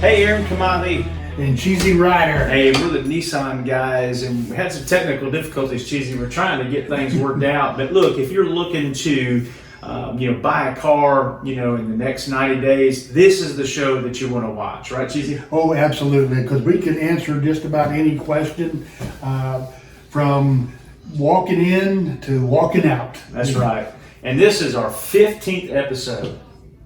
Hey, Aaron Camatti. And Cheezie Rider. Hey, we're the Nissan Guys, and we had some technical difficulties, Cheezie. We're trying to get things worked out. But look, if you're looking to buy a car, in the next 90 days, this is the show that you want to watch, right, Cheezie? Oh, absolutely, because we can answer just about any question from walking in to walking out. That's right. And this is our 15th episode.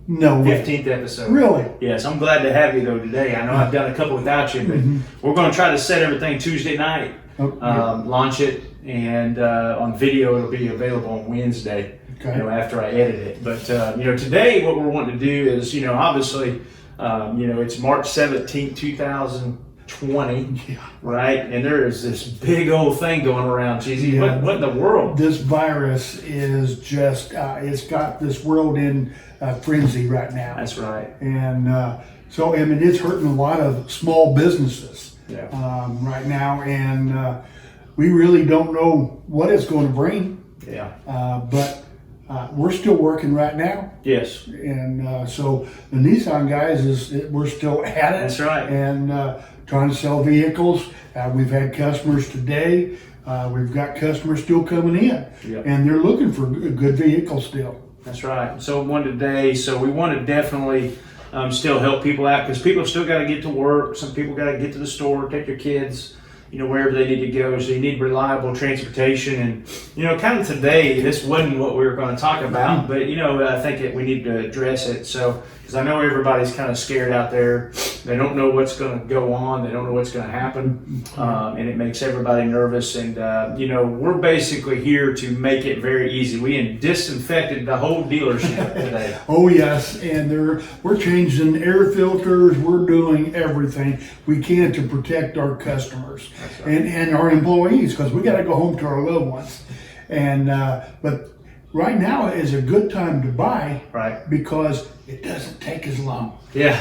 No way. 15th episode. Really? Yes, I'm glad to have you though today. I know I've done a couple without you, but we're going to try to set everything Tuesday night, launch it, and on video it'll be available on Wednesday. Okay. After I edit it. But today what we're wanting to do is, obviously, it's March 17th, 2020, right? And there is this big old thing going around, Cheezie. Yeah. What in the world? This virus is just, it's got this world in frenzy right now. That's right. And so, it's hurting a lot of small businesses right now. And we really don't know what it's going to bring. Yeah. But we're still working right now. Yes. And so the Nissan Guys we're still at it. That's right. And trying to sell vehicles. We've had customers today. We've got customers still coming in. Yep. And they're looking for a good vehicle still. That's right. So one today. So we want to definitely still help people out because people still got to get to work. Some people got to get to the store, take their kids, wherever they need to go. So you need reliable transportation. And, kind of today, this wasn't what we were going to talk about, but, I think that we need to address it. So, because I know everybody's kind of scared out there. They don't know what's going to go on. They don't know what's going to happen. And it makes everybody nervous. And, we're basically here to make it very easy. We disinfected the whole dealership today. Oh, yes. And we're changing air filters. We're doing everything we can to protect our customers. Right. And our employees, because we got to go home to our loved ones. And but right now is a good time to buy, right? Because it doesn't take as long. Yeah,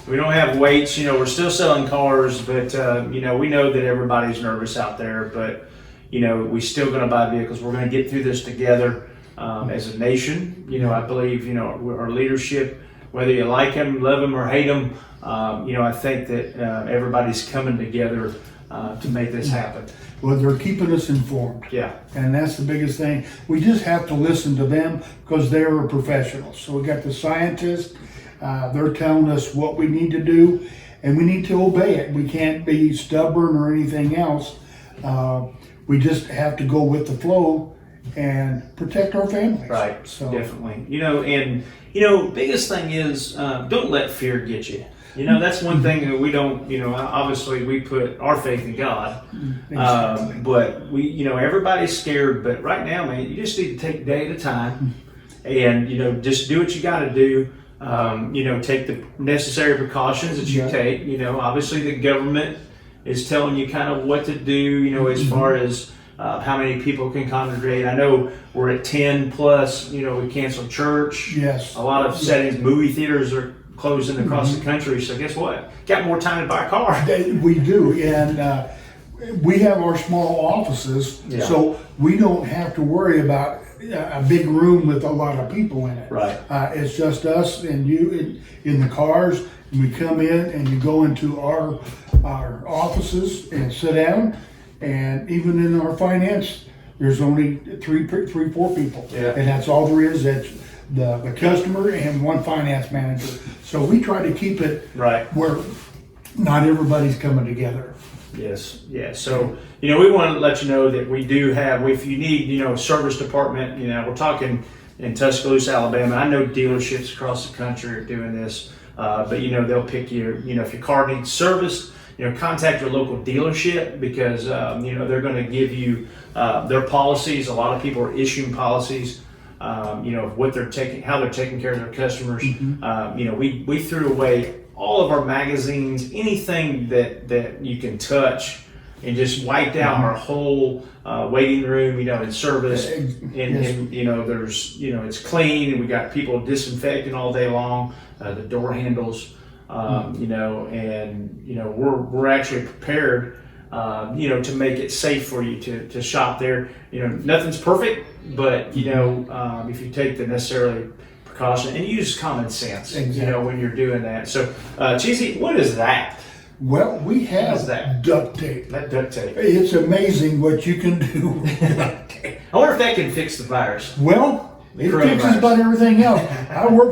we don't have waits. We're still selling cars, but we know that everybody's nervous out there. But we still going to buy vehicles. We're going to get through this together as a nation. I believe our leadership, whether you like them, love them, or hate them. I think that everybody's coming together to make this happen. Well, they're keeping us informed. Yeah. And that's the biggest thing. We just have to listen to them because they're professionals. So we got the scientists, they're telling us what we need to do, and we need to obey it. We can't be stubborn or anything else. We just have to go with the flow and protect our families. Right, so definitely. Biggest thing is don't let fear get you. That's one thing that we don't, obviously we put our faith in God. Exactly. But we, everybody's scared, but right now, man, you just need to take a day at a time and, just do what you got to do. Take the necessary precautions that you take. Obviously the government is telling you kind of what to do, as far as how many people can congregate. I know we're at 10 plus, we canceled church. Yes. A lot of settings, movie theaters are closing across the country. So guess what? Got more time to buy a car. We do. And we have our small offices, so we don't have to worry about a big room with a lot of people in it. Right. It's just us and you in the cars. And we come in and you go into our offices and sit down. And even in our finance, there's only three, 4 people. Yeah. And that's all there is. That's the customer and one finance manager. So we try to keep it where not everybody's coming together. Yes. Yeah. So, we want to let you know that we do have, if you need, service department, we're talking in Tuscaloosa, Alabama. I know dealerships across the country are doing this, but they'll pick you, if your car needs service, contact your local dealership because, they're going to give you their policies. A lot of people are issuing policies, what they're taking, how they're taking care of their customers. We threw away all of our magazines, anything that you can touch, and just wiped out our whole waiting room, in service. And there's, it's clean, and we got people disinfecting all day long, the door handles. We're actually prepared, to make it safe for you to shop there. Nothing's perfect, but if you take the necessary precaution and use common sense, Exactly. when you're doing that. So, Cheezie, what is that? Well, we have that? duct tape. That duct tape. It's amazing what you can do with duct tape. I wonder if that can fix the virus. Well, it Coronavirus. fixes about everything else.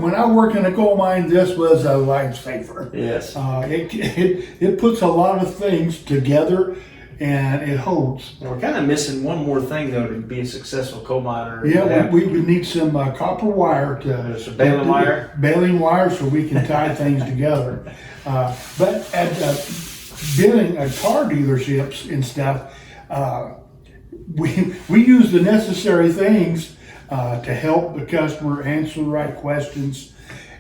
When I worked in a coal mine, this was a lifesaver. Yes. It puts a lot of things together, and it holds. Now, we're kind of missing one more thing, though, to be a successful coal miner. Yeah, we would need some copper wire Some baling wire. Baling wire so we can tie things together. But at building car dealerships and stuff, we use the necessary things to help the customer answer the right questions.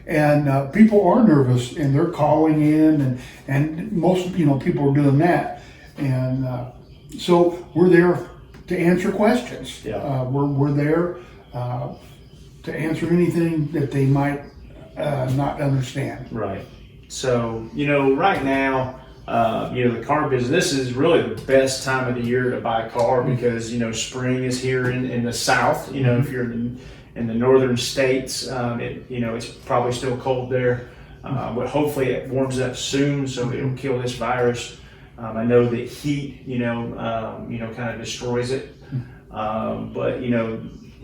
And people are nervous and they're calling in, and most people are doing that. And so we're there to answer questions. Yeah. We're there to answer anything that they might not understand. Right. So, right now, the car business, this is really the best time of the year to buy a car because, spring is here in the South. If you're in the northern states, it's probably still cold there. But hopefully it warms up soon so it'll kill this virus. I know that heat, kind of destroys it. But,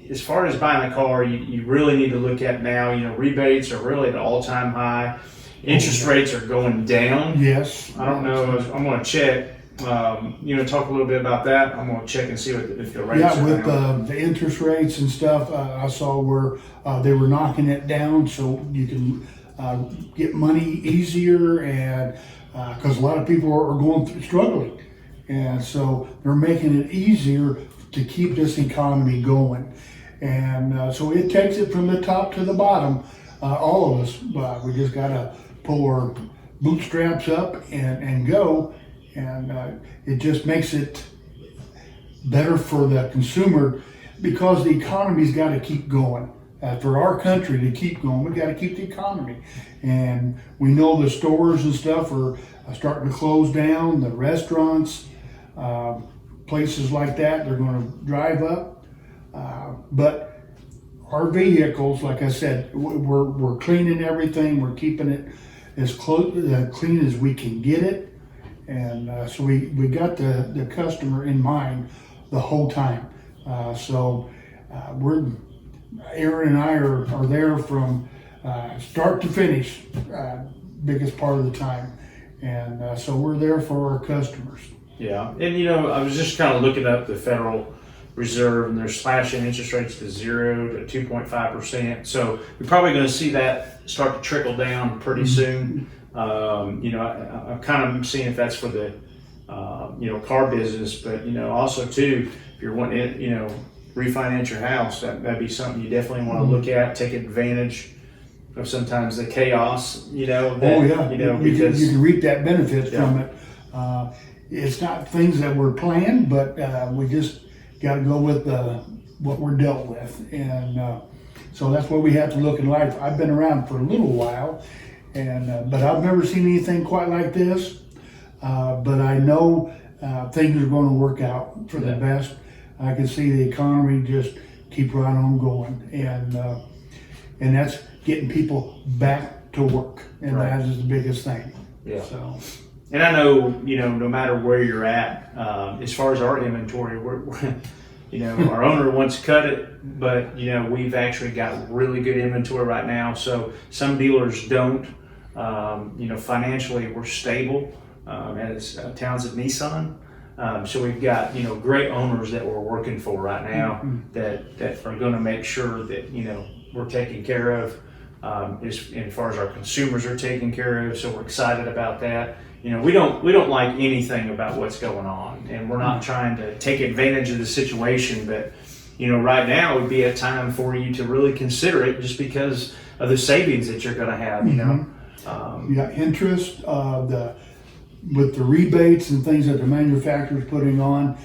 as far as buying a car, you really need to look at now, rebates are really at an all-time high. Interest rates are going down. Yes. I don't know. I'm going to check. Talk a little bit about that. I'm going to check and see if the rates Yeah, are with down. the interest rates and stuff, I saw where they were knocking it down so you can get money easier, and because a lot of people are struggling, and so they're making it easier to keep this economy going, and so it takes it from the top to the bottom. All of us, we just got to pull our bootstraps up and go, and it just makes it better for the consumer because the economy's got to keep going. For our country to keep going, we got to keep the economy, and we know the stores and stuff are starting to close down. The restaurants, places like that, they're going to drive up, but our vehicles, like I said, we're cleaning everything. We're keeping it as clean as we can get it, and so we got the customer in mind the whole time. Aaron and I are there from start to finish, biggest part of the time, and so we're there for our customers. Yeah, and I was just kind of looking up the Federal Reserve, and they're slashing interest rates to 0 to 2.5%. So we're probably going to see that start to trickle down pretty soon. I'm kind of seeing if that's for the car business, but also too, if you're wanting to refinance your house, that'd be something you definitely want to look at, take advantage of sometimes the chaos. You can reap that benefit from it. It's not things that were planned, but we just got to go with what we're dealt with, and so that's what we have to look in life. I've been around for a little while, and but I've never seen anything quite like this. But I know things are going to work out for the best. I can see the economy just keep right on going, and that's getting people back to work, and Right. that is the biggest thing. Yeah. So. And I know, no matter where you're at, as far as our inventory, we're our owner wants to cut it, but, we've actually got really good inventory right now. So some dealers don't, financially we're stable as Townsend Nissan. So we've got, great owners that we're working for right now that are going to make sure that, we're taken care of as far as our consumers are taken care of. So we're excited about that. We don't like anything about what's going on, and we're not trying to take advantage of the situation, but right now would be a time for you to really consider it just because of the savings that you're going to have. Interest, with the rebates and things that the manufacturer's putting on,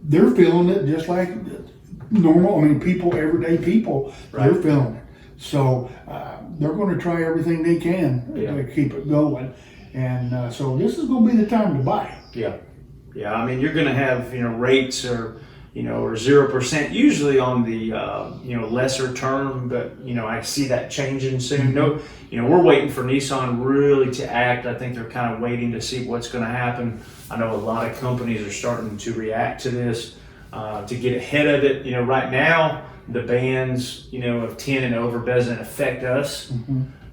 they're feeling it just like normal. Everyday people, Right. They're feeling it. So they're going to try everything they can to keep it going. And so this is going to be the time to buy. Yeah. You're going to have, rates are, or 0%, usually on the lesser term, but I see that changing soon. No, we're waiting for Nissan really to act. I think they're kind of waiting to see what's going to happen. I know a lot of companies are starting to react to this to get ahead of it. Right now the bans of 10 and over doesn't affect us.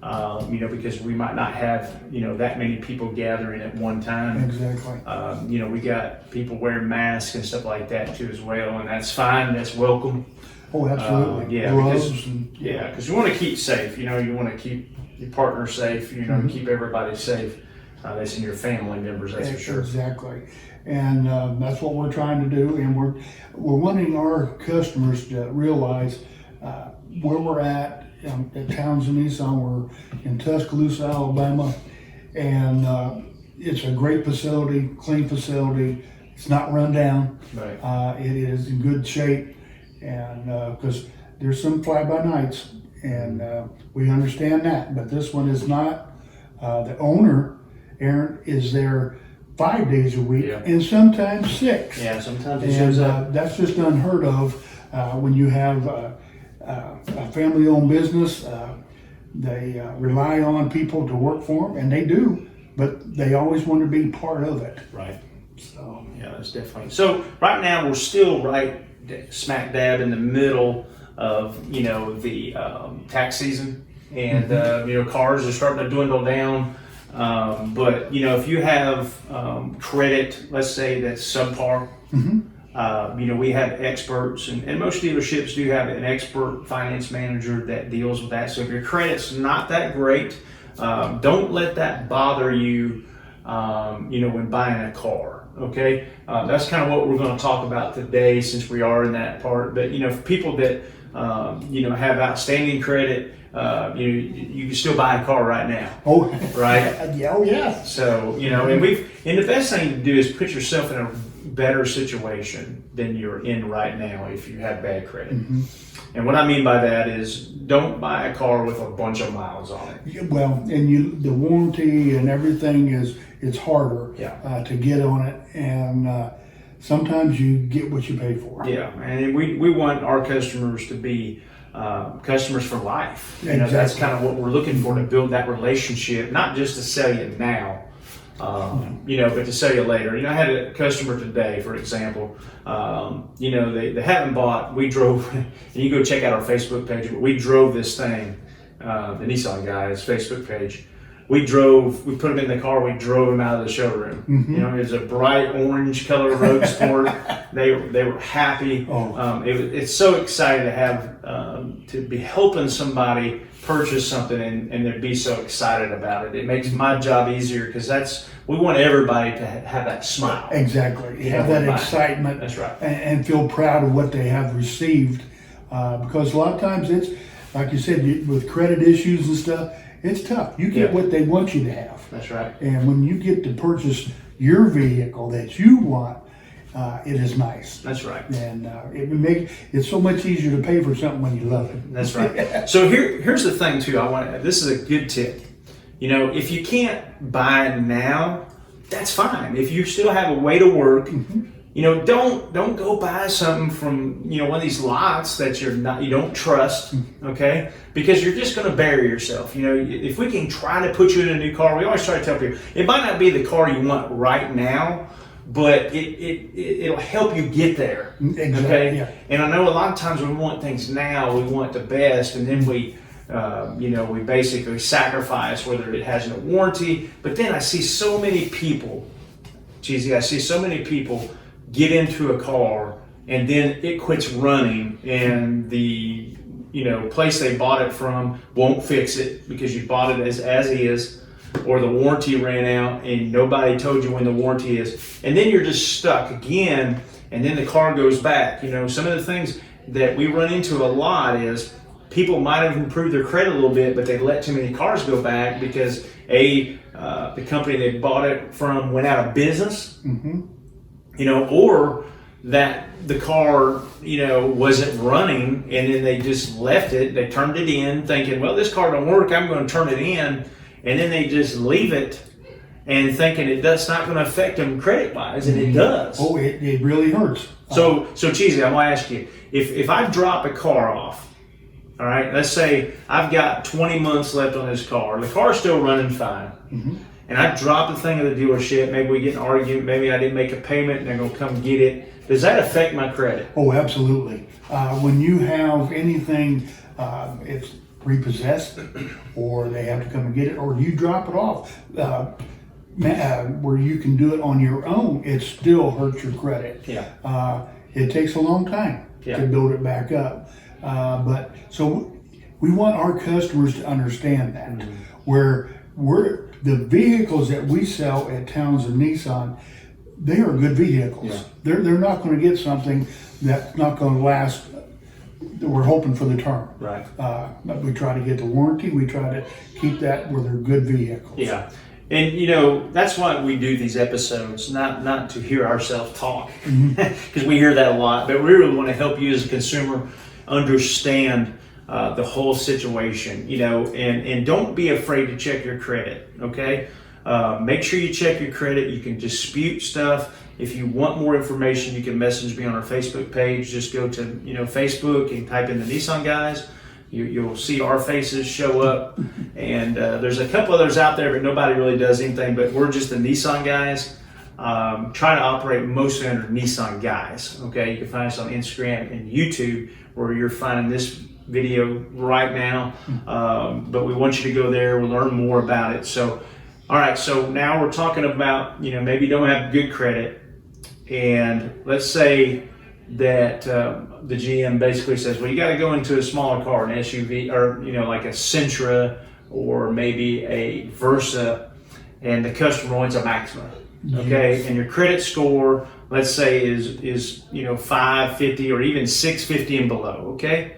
Because we might not have, that many people gathering at one time. Exactly. We got people wearing masks and stuff like that too as well, and that's fine, that's welcome. Oh, absolutely. Because you want to keep safe, you want to keep your partner safe, keep everybody safe. That's in your family members, that's for sure. Exactly. And that's what we're trying to do, and we're wanting our customers to realize where we're at Townsend Nissan. We're in Tuscaloosa, Alabama, and it's a great facility, clean facility. It's not run down. Right. It is in good shape, and because there's some fly-by-nights, and we understand that, but this one is not. The owner, Aaron, is there 5 days a week, and sometimes 6. Yeah, sometimes it shows up. That's just unheard of when you have a family-owned business. They rely on people to work for them, and they do, but they always want to be part of it. Right. So yeah, that's definitely. So right now we're still right smack dab in the middle of the tax season, and cars are starting to dwindle down. But if you have credit, let's say that's subpar. We have experts, and most dealerships do have an expert finance manager that deals with that. So if your credit's not that great, don't let that bother you, when buying a car. Okay, that's kind of what we're going to talk about today, since we are in that part. But for people that have outstanding credit, you can still buy a car right now. Oh, right. Oh, yeah. So and the best thing to do is put yourself in a better situation than you're in right now if you have bad credit. And what I mean by that is, don't buy a car with a bunch of miles on it. Well, and the warranty and everything it's harder to get on it, and sometimes you get what you pay for. Yeah, and we want our customers to be customers for life. That's kind of what we're looking for, to build that relationship, not just to sell you now, but to sell you later. I had a customer today, for example, they haven't bought, we drove, and you go check out our Facebook page, but we drove this thing, the Nissan Guys Facebook page. We put them in the car, we drove them out of the showroom. It was a bright orange color road sport. They were happy. It's so exciting to have, to be helping somebody purchase something and they'd be so excited about it. It makes my job easier, because we want everybody to have that smile. Exactly. Have that excitement. That's right. And feel proud of what they have received. Because a lot of times it's, like you said, with credit issues and stuff, it's tough. You get what they want you to have. That's right. And when you get to purchase your vehicle that you want, it is nice. That's right. And it's so much easier to pay for something when you love it. That's right. So here's the thing too. This is a good tip. If you can't buy now, that's fine. If you still have a way to work, don't go buy something from one of these lots that you don't trust. Okay, because you're just going to bury yourself. If we can try to put you in a new car, we always try to tell people it might not be the car you want right now, but it'll help you get there. Exactly. Okay. Yeah. And I know a lot of times we want things now, we want the best, and then we basically sacrifice whether it has no warranty. But then I see so many people, Cheezie, get into a car and then it quits running, and the place they bought it from won't fix it because you bought it as is, or the warranty ran out and nobody told you when the warranty is, and then you're just stuck again, and then the car goes back. Some of the things that we run into a lot is people might have improved their credit a little bit, but they let too many cars go back because the company they bought it from went out of business, or that the car, wasn't running, and then they just left it. They turned it in thinking, well, this car don't work, I'm going to turn it in. And then they just leave it, and thinking that's not going to affect them credit wise, and it does. Oh, it really hurts. So Cheezie, I'm going to ask you, if I drop a car off, all right, let's say I've got 20 months left on this car. The car's still running fine. And I drop the thing at the dealership. Maybe we get an argument. Maybe I didn't make a payment and they're going to come get it. Does that affect my credit? Oh, absolutely. When you have anything, it's repossessed, or they have to come and get it, or you drop it off, where you can do it on your own, it still hurts your credit. Yeah. It takes a long time to build it back up. But so we want our customers to understand that, where the vehicles that we sell at Townsend Nissan, they are good vehicles. Yeah. They're not going to get something that's not going to last. We're hoping for the term. Right. But we try to get the warranty. We try to keep that where they're good vehicles. Yeah. And that's why we do these episodes, not to hear ourselves talk, because we hear that a lot, but we really want to help you as a consumer understand the whole situation, and don't be afraid to check your credit, okay? Make sure you check your credit. You can dispute stuff. If you want more information, you can message me on our Facebook page. Just go to Facebook and type in the Nissan Guys. You'll see our faces show up, and there's a couple others out there, but nobody really does anything. But we're just the Nissan Guys. Try to operate mostly under Nissan Guys. Okay, you can find us on Instagram and YouTube, where you're finding this video right now. But we want you to go there. We'll learn more about it. So, all right. So now we're talking about maybe you don't have good credit, and let's say that the GM basically says, well, you got to go into a smaller car, an SUV, or like a Sentra, or maybe a Versa, and the customer wants a Maxima. Okay, Yes. and your credit score, let's say, is 550 or even 650 and below. Okay,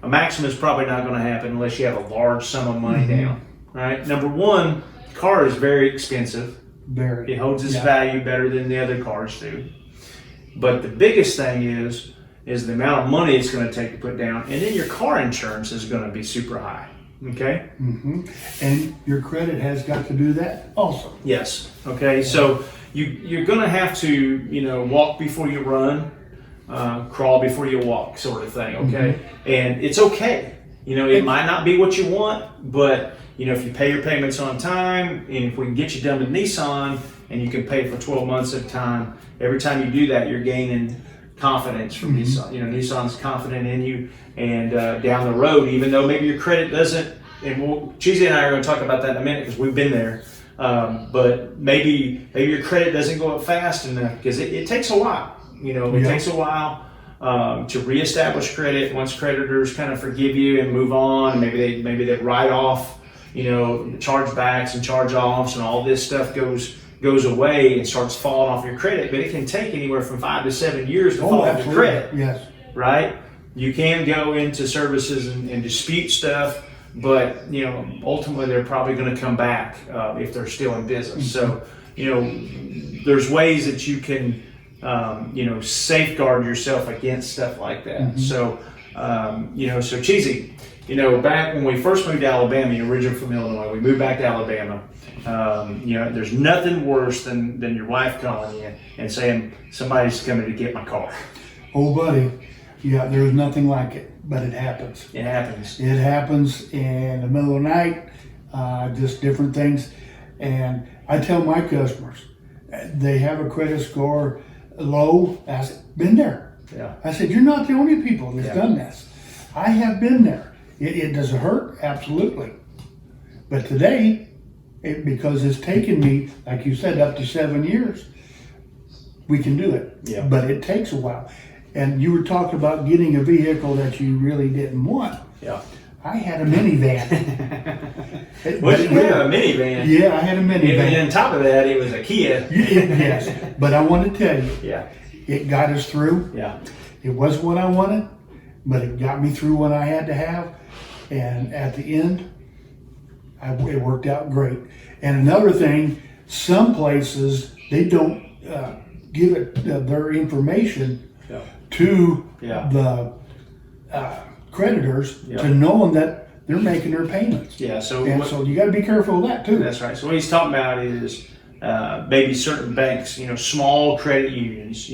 a Maxima is probably not going to happen unless you have a large sum of money down. All right. Number one, the car is very expensive. Very. It holds its value better than the other cars do. But the biggest thing is the amount of money it's going to take to put down, and then your car insurance is going to be super high. Okay. And your credit has got to do that also. Yes. Okay. So you're going to have to walk before you run, crawl before you walk, sort of thing. Okay. And it's okay. It might not be what you want, but if you pay your payments on time, and if we can get you done with Nissan, and you can pay for 12 months at a time, every time you do that, you're gaining confidence from Nissan. Nissan's confident in you, and down the road, even though maybe your credit doesn't, and Cheezie and I are going to talk about that in a minute because we've been there, but maybe your credit doesn't go up fast enough, because it takes a while. It takes a while to reestablish credit. Once creditors kind of forgive you and move on, maybe they write off, chargebacks and charge-offs, and all this stuff goes away and starts falling off your credit. But it can take anywhere from 5 to 7 years to fall off your credit. Yes. Right? You can go into services and dispute stuff, but ultimately they're probably going to come back if they're still in business. So there's ways that you can safeguard yourself against stuff like that. So so Cheezie, back when we first moved to Alabama, you're originally from Illinois. We moved back to Alabama. There's nothing worse than your wife calling you and saying somebody's coming to get my car. Oh, buddy. Yeah, there's nothing like it, but it happens. It happens. It happens in the middle of the night, just different things. And I tell my customers, they have a credit score low. I said, been there. Yeah. I said, you're not the only people that's done this. I have been there. It does it hurt? Absolutely. But today, because it's taken me, like you said, up to 7 years, we can do it. Yeah. But it takes a while. And you were talking about getting a vehicle that you really didn't want. Yeah. I had a minivan. Well, you have a minivan. Yeah, I had a minivan. And on top of that, it was a Kia. Yes. But I want to tell you, Yeah. it got us through. Yeah. It wasn't what I wanted, but it got me through what I had to have. And at the end, it worked out great. And another thing, some places, they don't give it their information to the creditors to knowing that they're making their payments. Yeah. So And so you got to be careful of that too. That's right. So what he's talking about is maybe certain banks, small credit unions,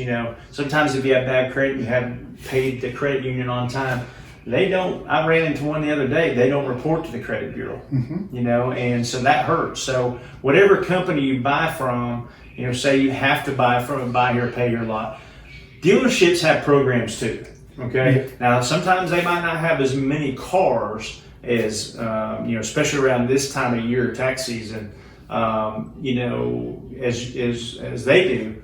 sometimes if you have bad credit, you haven't paid the credit union on time. They don't, I ran into one the other day, they don't report to the credit bureau, and so that hurts. So whatever company you buy from, say you have to buy from a buy here, pay here lot. Dealerships have programs too, okay? Now, sometimes they might not have as many cars as, especially around this time of year, tax season, as they do,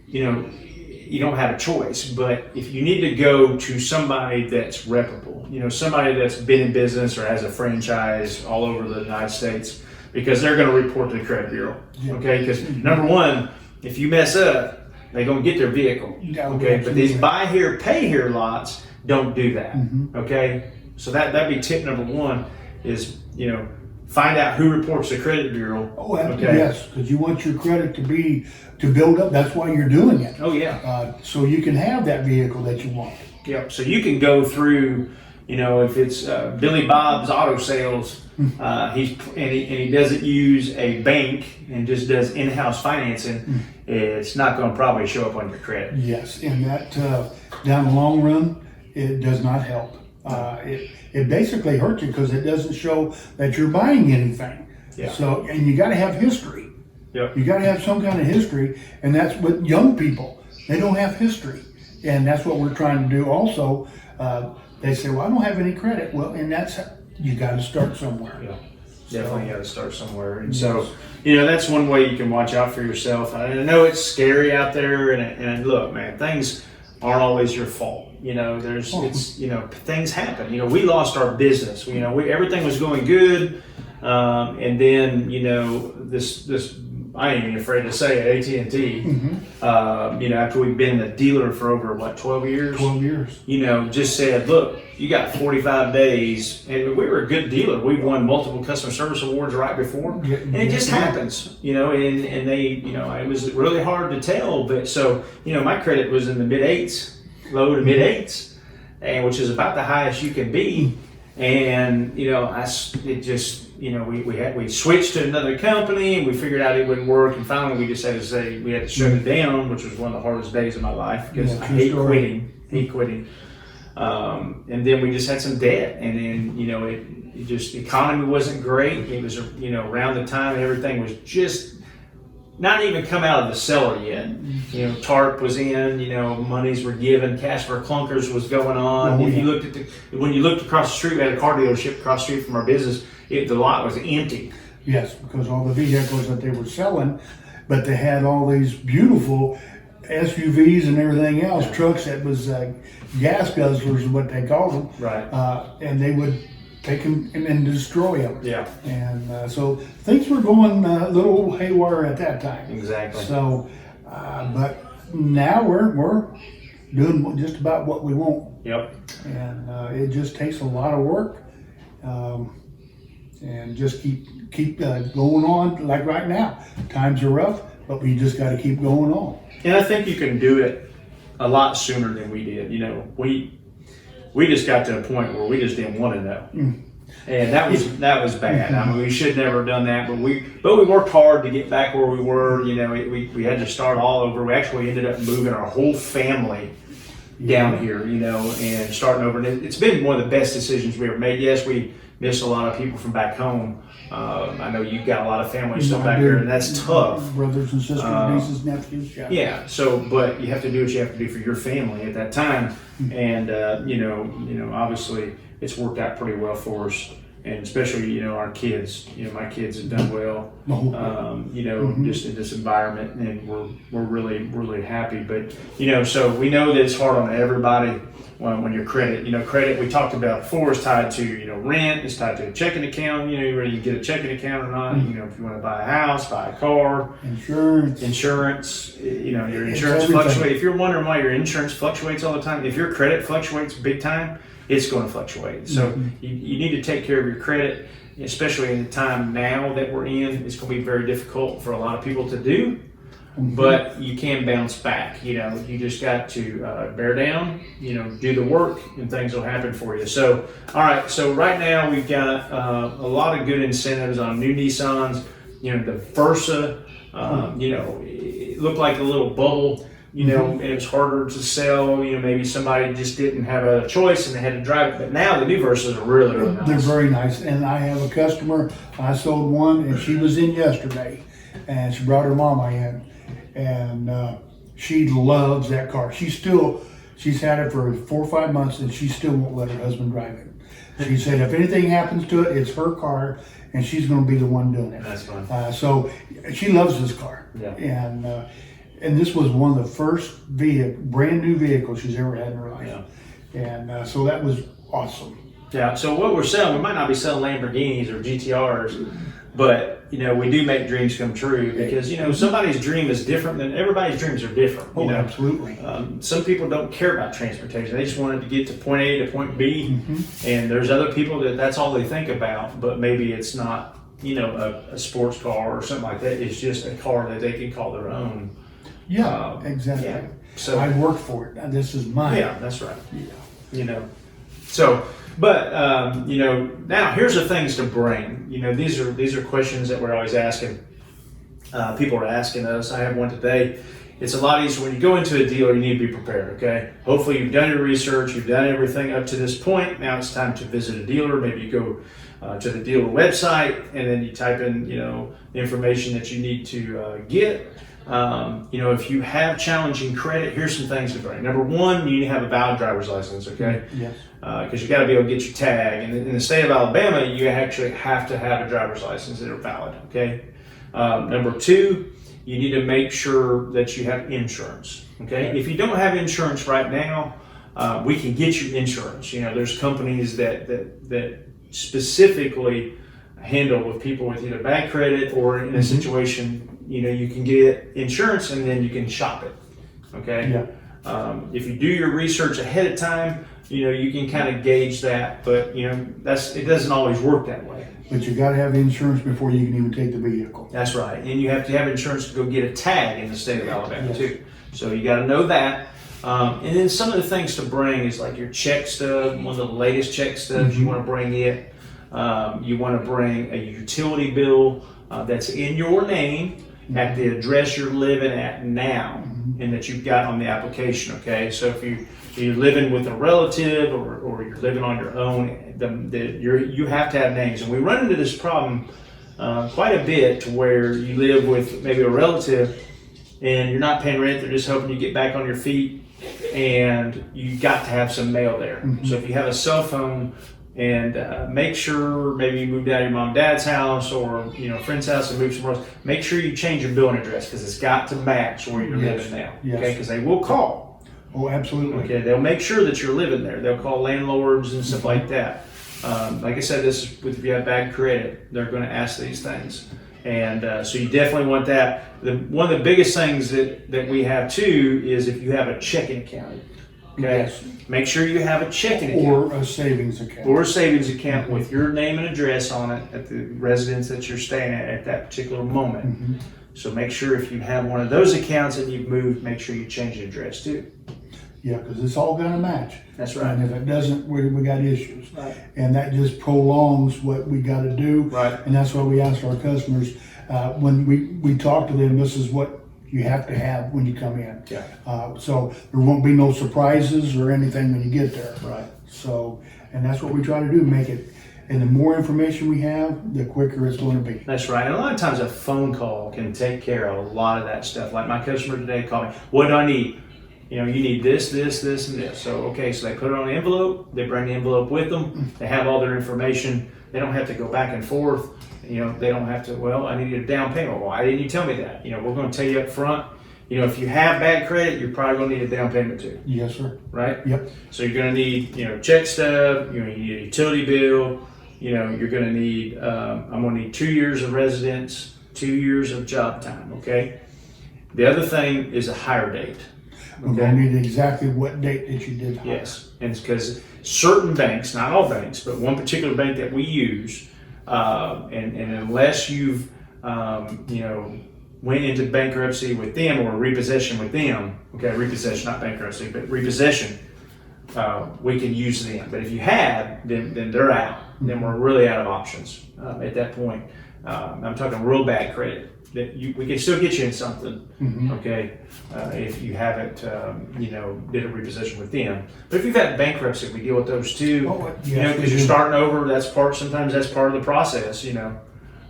you don't have a choice. But if you need to go to somebody that's reputable, somebody that's been in business or has a franchise all over the United States, because they're going to report to the credit bureau, okay? Because number one, if you mess up, they're going to get their vehicle, okay? But these buy here, pay here lots don't do that, okay? So that'd be tip number one is, find out who reports to the credit bureau. Oh, yes, because you want your credit to build up. That's why you're doing it. Oh, yeah. So you can have that vehicle that you want. Yep. So you can go through, if it's Billy Bob's Auto Sales, he doesn't use a bank and just does in-house financing, it's not going to probably show up on your credit. Yes, and that down the long run, it does not help. It basically hurts you because it doesn't show that you're buying anything. Yeah. So, and you got to have history. Yep. You got to have some kind of history, and that's what young people, they don't have history, and that's what we're trying to do. Also, they say, "Well, I don't have any credit." Well, and that's you got to start somewhere. Yeah. Definitely got to start somewhere, and so that's one way you can watch out for yourself. I know it's scary out there, and look, man, things aren't always your fault. Things happen. We lost our business. Everything was going good, and then this. I ain't even afraid to say it. AT&T. After we've been a dealer for over 12 years. 12 years. Just said, look, you got 45 days, and we were a good dealer. We won multiple customer service awards right before, and it just happens. And they, it was really hard to tell, but so my credit was in the mid-8s, low to mid-8s, and which is about the highest you can be. And we switched to another company, and we figured out it wouldn't work, and finally we just had to say we had to shut it down, which was one of the hardest days of my life because I hate quitting. And then we just had some debt, and then the economy wasn't great. It was around the time everything was just not even come out of the cellar yet. TARP was in, monies were given, cash for clunkers was going on. When you looked across the street, we had a car dealership across the street from our business, the lot was empty. Yes, because all the vehicles that they were selling, but they had all these beautiful SUVs and everything else, trucks that was gas guzzlers is what they called them. Right. And they would take them and destroy them. Yeah. And so things were going a little haywire at that time. Exactly. So, but now we're doing just about what we want. Yep. And it just takes a lot of work, and just keep going on. Like right now, times are rough, but we just got to keep going on. And I think you can do it a lot sooner than we did. We just got to a point where we just didn't want to know, and that was bad. I mean, we should never have done that, but we worked hard to get back where we were. We had to start all over. We actually ended up moving our whole family down here, and starting over. And it's been one of the best decisions we ever made. Yes, we miss a lot of people from back home. I know you've got a lot of family still back here, and that's tough. Brothers and sisters, nieces, nephews. Yeah. So, but you have to do what you have to do for your family at that time, and obviously it's worked out pretty well for us, and especially our kids. My kids have done well. Just in this environment, and we're really happy. But so we know that it's hard on everybody. When your credit we talked about before is tied to rent, it's tied to a checking account. Whether you get a checking account or not. If you want to buy a house, buy a car, insurance. Your insurance fluctuates. If you're wondering why your insurance fluctuates all the time, if your credit fluctuates big time, it's going to fluctuate. So you need to take care of your credit, especially in the time now that we're in. It's going to be very difficult for a lot of people to do. But you can bounce back. You just got to bear down, do the work, and things will happen for you. So, all right. So right now we've got a lot of good incentives on new Nissans. The Versa It looked like a little bubble. And it was harder to sell. Maybe somebody just didn't have a choice and they had to drive it. But now the new Versas are really, really nice. They're very nice. And I have a customer, I sold one, and she was in yesterday, and she brought her mama in, and she loves that car. She's had it for 4 or 5 months, and she still won't let her husband drive it. She said if anything happens to it, it's her car, and she's going to be the one doing it. That's fine. So she loves this car. Yeah. And this was one of the first brand new vehicles she's ever had in her life. Yeah. And so that was awesome. Yeah. So what we're selling, we might not be selling Lamborghinis or GTRs, but we do make dreams come true because somebody's dream is different than everybody's dreams are different. Absolutely. Some people don't care about transportation; they just wanted to get to point A to point B. And there's other people that's all they think about. But maybe it's not a sports car or something like that. It's just a car that they can call their own. Yeah, exactly. Yeah. So I worked for it. This is mine. Yeah, that's right. Yeah. So, but now here's the things to bring. These are questions that we're always asking. People are asking us. I have one today. It's a lot easier when you go into a dealer. You need to be prepared. Okay. Hopefully you've done your research. You've done everything up to this point. Now it's time to visit a dealer. Maybe you go to the dealer website and then you type in the information that you need to get. If you have challenging credit, here's some things to bring. Number one, you need to have a valid driver's license, okay? Yes. Because you got to be able to get your tag. And in the state of Alabama, you actually have to have a driver's license that are valid, okay? Number two, you need to make sure that you have insurance, okay? If you don't have insurance right now, we can get you insurance. There's companies that specifically handle with people with either bad credit or in a situation, you can get insurance and then you can shop it. Okay. Yeah. If you do your research ahead of time, you can kind of gauge that, but it doesn't always work that way. But you got to have insurance before you can even take the vehicle. That's right. And you have to have insurance to go get a tag in the state of Alabama too. So you got to know that. And then some of the things to bring is like your check stub, one of the latest check stubs, you want to bring it. You want to bring a utility bill that's in your name at the address you're living at now and that you've got on the application, okay? So if you're living with a relative or you're living on your own, you have to have names. And we run into this problem quite a bit to where you live with maybe a relative and you're not paying rent, they're just hoping you get back on your feet and you got to have some mail there. So if you have a cell phone, and make sure maybe you moved out of your mom and dad's house or a friend's house and moved somewhere else. Make sure you change your billing address because it's got to match where you're living now. Okay, because they will call. Oh, absolutely. Okay, they'll make sure that you're living there. They'll call landlords and stuff like that. Like I said, this is if you have bad credit, they're going to ask these things, and so you definitely want that. One of the biggest things that we have too is if you have a checking account. Okay. Yes. Make sure you have a checking account. Or a savings account. Or a savings account with your name and address on it at the residence that you're staying at that particular moment. So make sure if you have one of those accounts and you've moved, make sure you change the address too. Yeah, because it's all going to match. That's right. And if it doesn't, we got issues. Right. And that just prolongs what we got to do. Right. And that's why we ask our customers, when we talk to them, this is what you have to have when you come in. Yeah. So there won't be no surprises or anything when you get there. Right. So, and that's what we try to do, make it. And the more information we have, the quicker it's going to be. That's right. And a lot of times a phone call can take care of a lot of that stuff. Like my customer today called me, what do I need? You need this, this, this, and this. So, okay, so they put it on the envelope. They bring the envelope with them. They have all their information. They don't have to go back and forth. They don't have to, well, I need a down payment. Well, why didn't you tell me that? We're going to tell you up front. If you have bad credit, you're probably going to need a down payment too. Yes, sir. Right? Yep. So you're going to need, check stub. You need a utility bill. You're going to need, I'm going to need 2 years of residence, 2 years of job time. Okay. The other thing is a hire date. We're going to need exactly what date that you did hire. Yes. And it's because certain banks, not all banks, but one particular bank that we use, and unless you've, went into bankruptcy with them or repossession with them, okay, repossession, not bankruptcy, but repossession, we can use them. But if you have, then they're out. Then we're really out of options at that point. I'm talking real bad credit. we can still get you in something, Mhm. okay, if you haven't, did a repossession with them. But if you've had bankruptcy, we deal with those too, Oh, yes, because we you're do. starting over. Sometimes that's part of the process,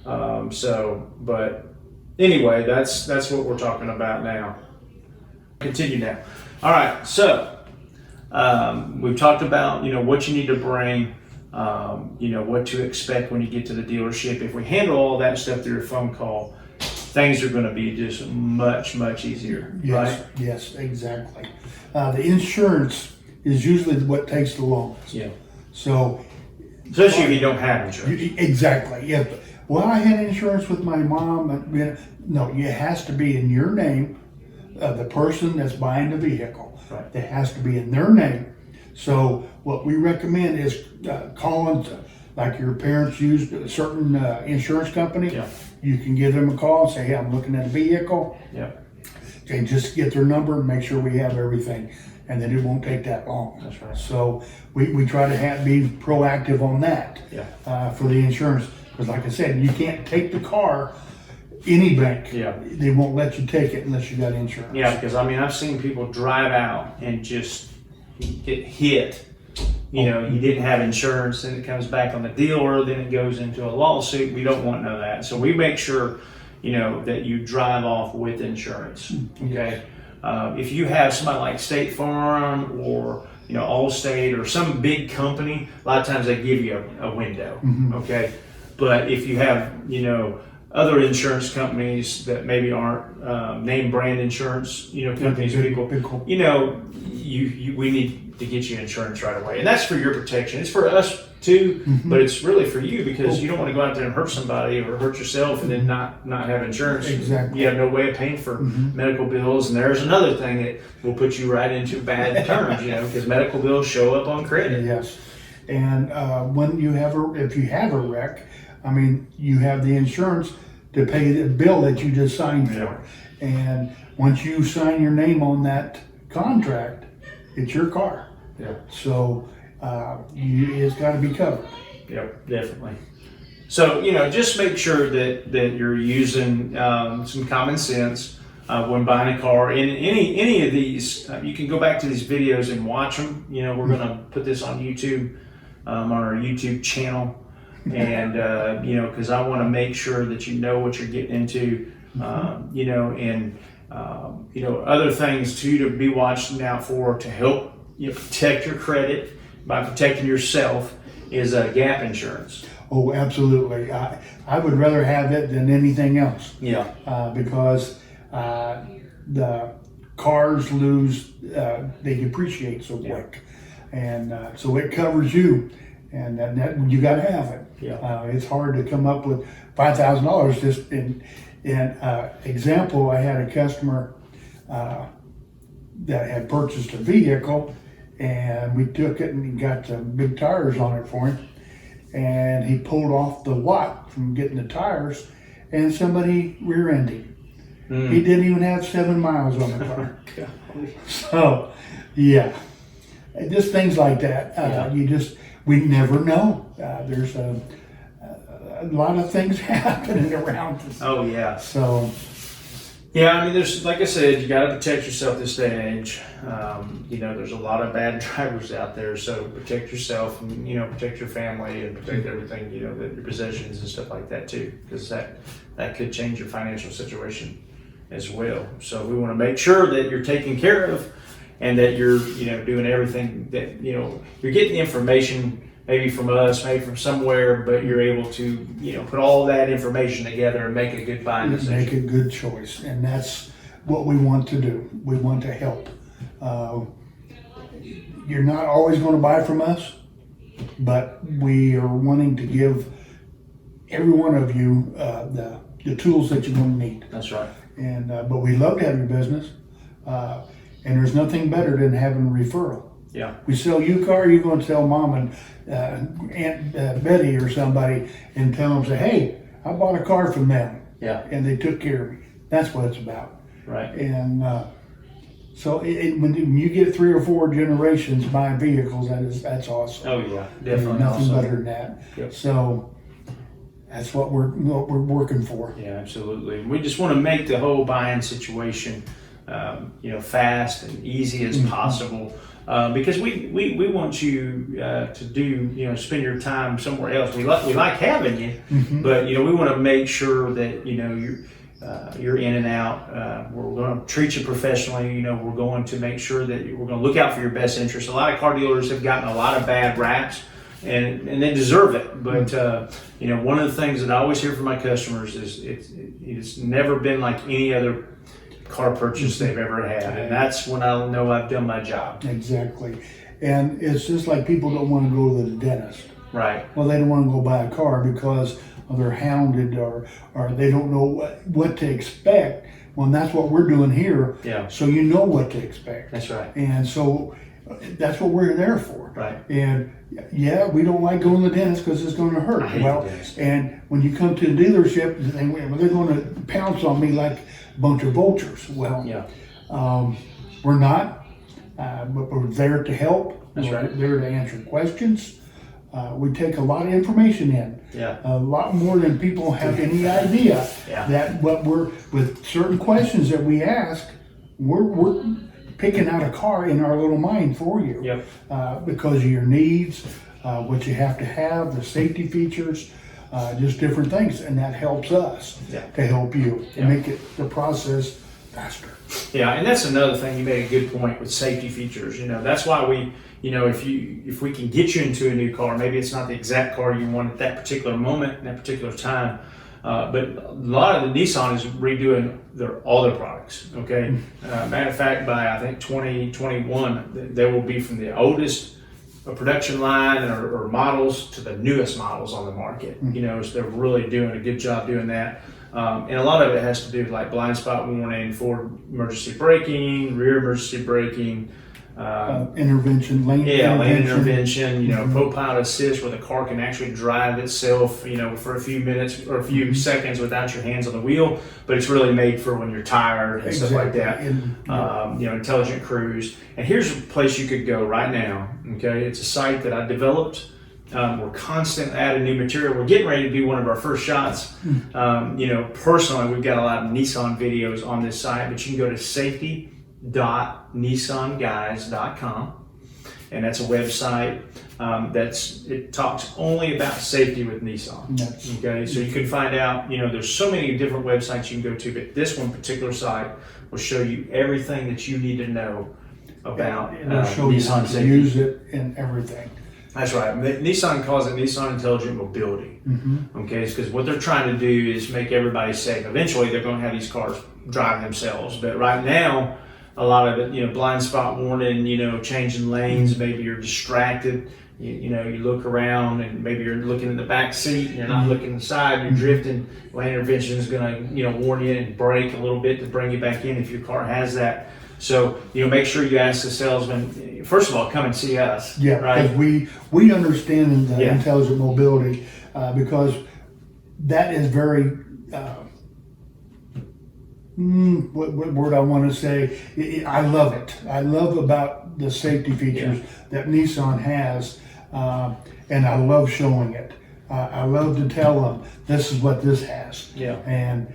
but anyway, that's what we're talking about now. Continue now. All right, so we've talked about what you need to bring, what to expect when you get to the dealership. If we handle all that stuff through a phone call, things are going to be just much easier, Yes, right? yes, exactly. The insurance is usually what takes the longest. Yeah. So, Especially if you don't have insurance. exactly, yeah. Well, I had insurance with my mom. No, it has to be in your name, the person that's buying the vehicle. Right. It has to be in their name. So what we recommend is calling, like your parents used a certain insurance company. Yeah. You can give them a call and say, hey, I'm looking at a vehicle. Yeah. And just get their number and make sure we have everything. And then it won't take that long. That's right. So we try to be proactive on that for the insurance. Because like I said, you can't take the car, any bank. Yeah. They won't let you take it unless you got insurance. Yeah, because I've seen people drive out and just get hit. You didn't have insurance, and it comes back on the dealer, then it goes into a lawsuit. We don't want none of that. So we make sure, that you drive off with insurance. Okay. If you have somebody like State Farm or Allstate or some big company, a lot of times they give you a window. Okay. But if you have other insurance companies that maybe aren't name brand insurance companies, we need to get you insurance right away, and that's for your protection. It's for us too, but it's really for you because you don't want to go out there and hurt somebody or hurt yourself and then not have insurance. Exactly. You have no way of paying for medical bills, and there's another thing that will put you right into bad terms, because medical bills show up on credit. Yes. And if you have a wreck, you have the insurance to pay the bill that you just signed for. Yeah. And once you sign your name on that contract, it's your car. Yeah. So it's got to be covered. Yep, definitely. So, just make sure that you're using some common sense when buying a car. And any of these, you can go back to these videos and watch them. We're going to put this on YouTube, on our YouTube channel. And, because I want to make sure that you know what you're getting into, and other things too to be watching out for to help protect your credit by protecting yourself is gap insurance. Oh, absolutely. I would rather have it than anything else. Yeah. Because the cars lose, they depreciate so quick. And so it covers you. And that you got to have it. Yeah. It's hard to come up with $5,000 just in example. I had a customer that had purchased a vehicle, and we took it and got some big tires on it for him, and he pulled off the lot from getting the tires, and somebody rear-ended him. He didn't even have 7 miles on the car. So, yeah, just things like that. We never know. There's a lot of things happening around us. Oh, yeah. So, yeah, there's, like I said, you got to protect yourself this day and age. There's a lot of bad drivers out there, so protect yourself and, protect your family and protect everything, your possessions and stuff like that too, because that could change your financial situation as well. So we want to make sure that you're taken care of and that you're, doing everything that, you're getting the information maybe from us, maybe from somewhere, but you're able to, put all that information together and make a good buying decision. Make a good choice, and that's what we want to do. We want to help. You're not always going to buy from us, but we are wanting to give every one of you the tools that you're going to need. That's right. And but we love to have your business, and there's nothing better than having a referral. Yeah. We sell you a car, you're going to tell mom and Aunt Betty or somebody and tell them, say, hey, I bought a car from them. Yeah. And they took care of me. That's what it's about. Right. And so when you get 3 or 4 generations buying vehicles, that's awesome. Oh, yeah. Definitely There's nothing awesome. better than that. Yep. So that's what we're working for. Yeah, absolutely. We just want to make the whole buying situation, fast and easy as possible. Because we want you to do, spend your time somewhere else. We like having you, but we want to make sure that you're in and out. We're going to treat you professionally. We're going to make sure that we're going to look out for your best interest. A lot of car dealers have gotten a lot of bad raps, and they deserve it. But one of the things that I always hear from my customers is it's never been like any other car purchase they've ever had, and that's when I know I've done my job. Exactly. And it's just like people don't want to go to the dentist. Right. Well, they don't want to go buy a car because they're hounded or they don't know what to expect. Well, and that's what we're doing here. Yeah. So you know what to expect. That's right. And so that's what we're there for. Right. And yeah, we don't like going to the dentist because it's going to hurt. I hate the dentist. And when you come to the dealership, they're going to pounce on me like a bunch of vultures. Well, yeah. We're not, but we're there to help. That's we're right. there to answer questions. We take a lot of information in. Yeah. A lot more than people have any idea. Yeah. That what we're with certain questions that we ask, we're picking out a car in our little mind for you. Yep. Because of your needs, what you have to have, the safety features, just different things, and that helps us to help you to make the process faster. Yeah, and that's another thing. You made a good point with safety features. That's why we, if we can get you into a new car, maybe it's not the exact car you want at that particular moment, in that particular time, but a lot of the Nissan is redoing all their products. Okay, matter of fact, by I think 2021, they will be from the oldest production line or models to the newest models on the market. So they're really doing a good job doing that. And a lot of it has to do with like blind spot warning, forward emergency braking, rear emergency braking, intervention, lane intervention, co-pilot assist, where the car can actually drive itself, for a few minutes or a few seconds without your hands on the wheel, but it's really made for when you're tired and stuff like that. Intelligent cruise. And here's a place you could go right now. Okay, it's a site that I developed. We're constantly adding new material. We're getting ready to do one of our first shots. Personally, we've got a lot of Nissan videos on this site, but you can go to safety.nissanguys.com, and that's a website it talks only about safety with Nissan. Yes. Okay, so you can find out. There's so many different websites you can go to, but this one particular site will show you everything that you need to know about Nissan safety. Use it in everything. That's right. Nissan calls it Nissan Intelligent Mobility. Okay, because what they're trying to do is make everybody safe. Eventually, they're going to have these cars drive themselves. But right now, a lot of it, blind spot warning, changing lanes. Maybe you're distracted. You look around and maybe you're looking in the back seat and you're not looking inside. You're drifting. Lane intervention is going to, warn you and brake a little bit to bring you back in if your car has that. So, make sure you ask the salesman, first of all, come and see us. Yeah, right? because we understand the intelligent mobility because that is very, what word I want to say, I love it. I love about the safety features that Nissan has, and I love showing it. I love to tell them, this is what this has. Yeah. And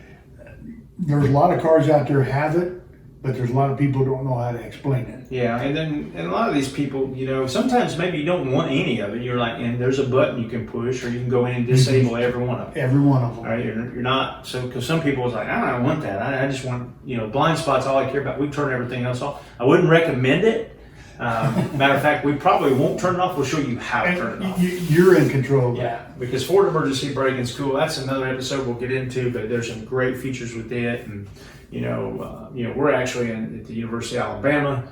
there's a lot of cars out there have it, but there's a lot of people who don't know how to explain it. Yeah, and a lot of these people, sometimes maybe you don't want any of it. You're like, and there's a button you can push, or you can go in and disable every one of them. Every one of them. All right, you're not, because some people was like, I don't want that. I just want, blind spots, all I care about. We turn everything else off. I wouldn't recommend it. Matter of fact, we probably won't turn it off. We'll show you how to turn it off. You're in control of that. Because forward emergency braking is cool. That's another episode we'll get into, but there's some great features with it. And we're actually at the University of Alabama,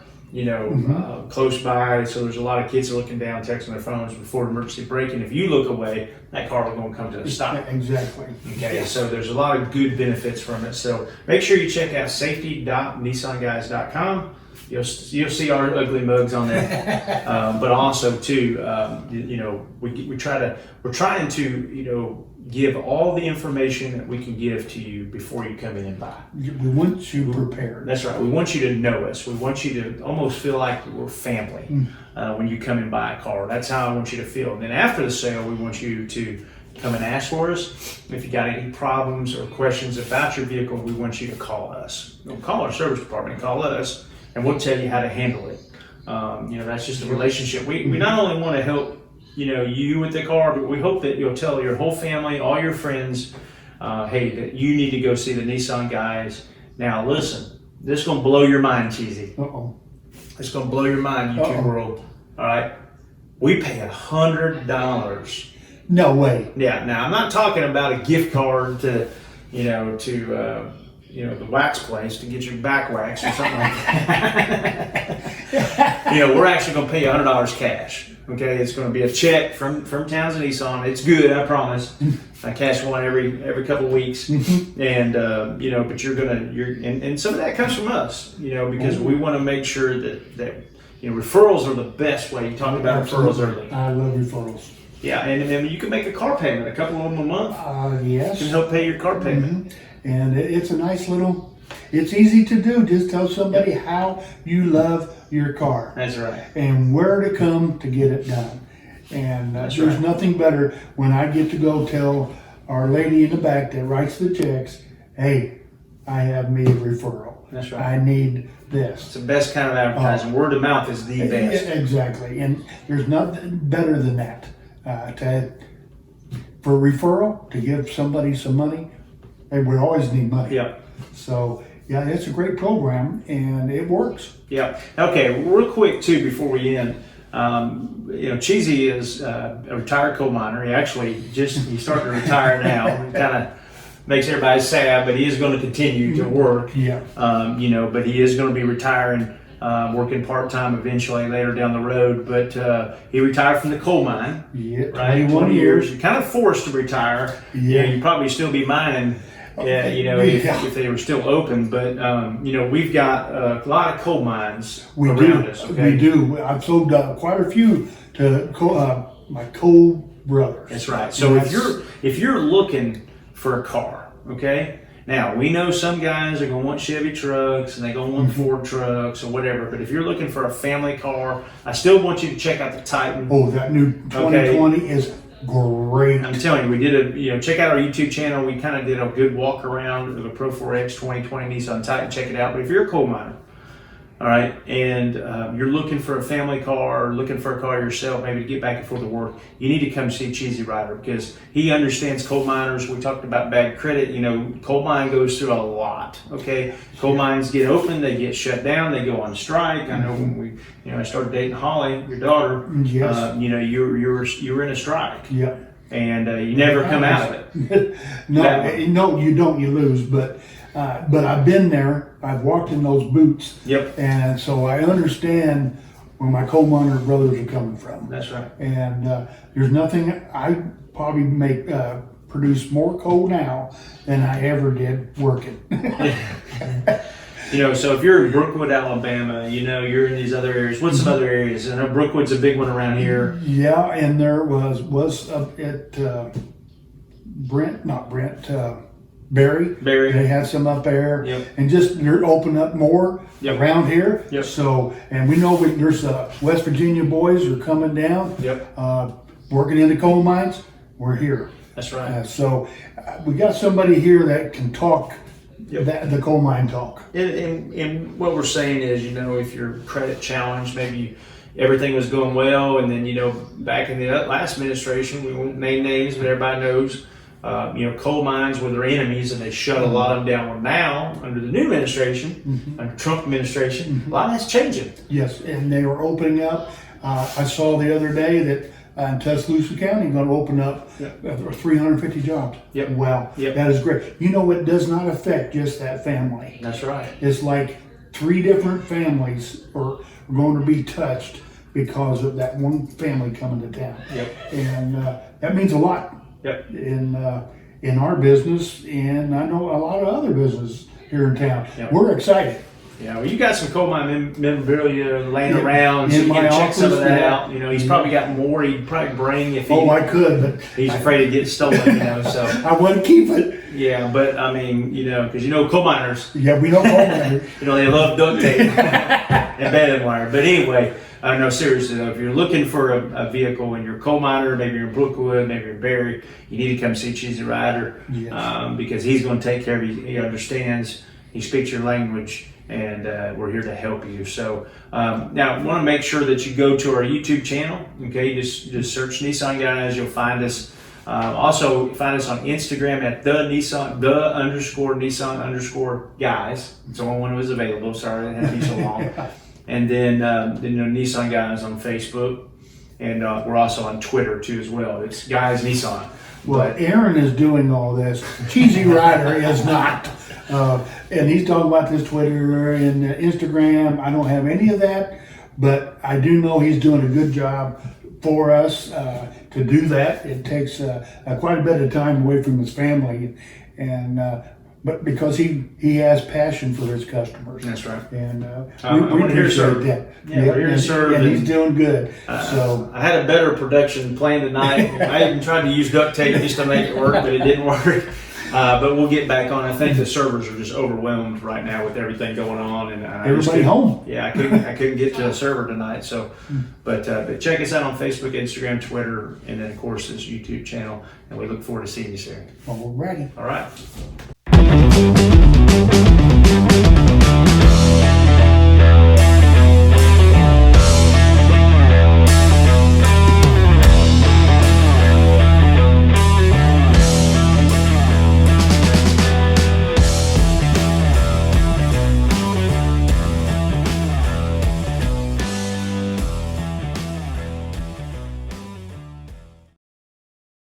close by. So there's a lot of kids looking down, texting their phones with forward emergency braking. If you look away, that car will going to come to a stop. Exactly. Okay, so there's a lot of good benefits from it. So make sure you check out safety.nissanguys.com. You'll see our ugly mugs on there, but also too, we're trying to give all the information that we can give to you before you come in and buy. We want you prepared. That's right. We want you to know us. We want you to almost feel like we're family when you come and buy a car. That's how I want you to feel. And then after the sale, we want you to come and ask for us. If you got any problems or questions about your vehicle, we want you to call us. Don't call our service department, call us, and we'll tell you how to handle it. That's just a relationship. We not only want to help, you with the car, but we hope that you'll tell your whole family, all your friends, hey, that you need to go see the Nissan Guys. Now listen, this is going to blow your mind, Cheezie. Uh-oh. It's going to blow your mind, YouTube world. All right? We pay $100. No way. Yeah. Now I'm not talking about a gift card to, the wax place to get your back waxed or something like that. We're actually going to pay you $100 cash. Okay, it's going to be a check from Townsend Nissan. It's good, I promise. I cash one every couple of weeks, and but and some of that comes from us, because we want to make sure that referrals are the best way. You talked about referrals earlier. I love referrals. Yeah, and you can make a car payment, a couple of them a month. Yes. Can help pay your car payment. And it's a nice it's easy to do. Just tell somebody how you love your car. That's right. And where to come to get it done. And there's nothing better when I get to go tell our lady in the back that writes the checks, hey, I have made a referral. That's right. I need this. It's the best kind of advertising. Word of mouth is the best. Exactly. And there's nothing better than that. For referral, to give somebody some money, and we always need money. Yep. So, yeah, it's a great program, and it works. Yeah. Okay. Real quick too, before we end, Cheezie is a retired coal miner. He's starting to retire now. It kind of makes everybody sad, but he is going to continue to work. Yeah. But he is going to be retiring, working part time eventually later down the road. But he retired from the coal mine. Yeah. Right. 20 years. You're kind of forced to retire. Yeah. You'd probably still be mining. If they were still open, but we've got a lot of coal mines around us. Okay? We do. I've sold quite a few to my coal brothers. That's right. So if you're looking for a car, okay. Now we know some guys are going to want Chevy trucks and they're going to want Ford trucks or whatever. But if you're looking for a family car, I still want you to check out the Titan. Oh, that new 2020 is great. I'm telling you, we did check out our YouTube channel. We kind of did a good walk around of the Pro 4X 2020 Nissan Titan. Check it out. But if you're a coal miner, all right, and you're looking for a family car or looking for a car yourself, maybe to get back and forth to work, you need to come see Cheezie Rider because he understands coal miners. We talked about bad credit. Coal mine goes through a lot. Okay, coal mines get open, they get shut down, they go on strike. I know when I started dating Holly, your daughter. Yes. You were in a strike. Yeah. And you never come out of it. No, you don't. You lose. But I've been there. I've walked in those boots. Yep. And so I understand where my coal miner brothers are coming from. That's right. And there's nothing. I probably produce more coal now than I ever did working. So if you're in Brookwood, Alabama, you're in these other areas. What's some other areas? I know Brookwood's a big one around here. Yeah, and there was up at Barry. They had some up there. Yep. And just they're opening up more around here. Yep. So, and we know there's West Virginia boys are coming down. Yep. Working in the coal mines. We're here. That's right. So we got somebody here that can talk. Yep. The coal mine talk. And what we're saying is, if you're credit challenged, maybe everything was going well, and then back in the last administration, we won't name names, but everybody knows, coal mines were their enemies, and they shut a lot of them down. Well, now under the new administration, under Trump administration, a lot of that's changing. Yes, and they were opening up. I saw the other day that. In Tuscaloosa County, going to open up 350 jobs. Yep. Wow, that is great. It does not affect just that family. That's right. It's like 3 different families are going to be touched because of that one family coming to town. Yep. And that means a lot. Yep. In our business, and I know a lot of other businesses here in town. Yep. We're excited. Yeah, well, you got some coal mine memorabilia laying around, so in you my can check office, some of that out. He's probably got more he'd probably bring if he. I could, but he's afraid of getting stolen. So I wouldn't keep it. Yeah, but I mean, because coal miners. Yeah, we don't coal miners. They love duct tape. Embedded wire. But anyway, no, seriously though, if you're looking for a vehicle and you're a coal miner, maybe you're in Brookwood, maybe you're in Barry, you need to come see Cheezie Rider because he's going to take care of you. He understands, he speaks your language, and we're here to help you. So now I want to make sure that you go to our YouTube channel. Okay, just search Nissan Guys, you'll find us. Also find us on Instagram at the_Nissan _Guys. It's the only one that was available. Sorry, it had to be so long. And then Nissan Guys on Facebook, and we're also on Twitter too as well. It's Guys Nissan. Well, Aaron is doing all this. Cheezie Rider is not. And he's talking about this Twitter and Instagram. I don't have any of that, but I do know he's doing a good job for us to do that. It takes quite a bit of time away from his family, and but because he has passion for his customers. That's right. And we appreciate here to serve. that. Yeah, we're here to serve. And he's doing good. So I had a better production plan tonight. I even tried to use duct tape just to make it work, but it didn't work. But we'll get back on. I think the servers are just overwhelmed right now with everything going on, and everybody home. Yeah, I couldn't get to a server tonight. So, but check us out on Facebook, Instagram, Twitter, and then of course this YouTube channel. And we look forward to seeing you soon. Well, we're ready. All right.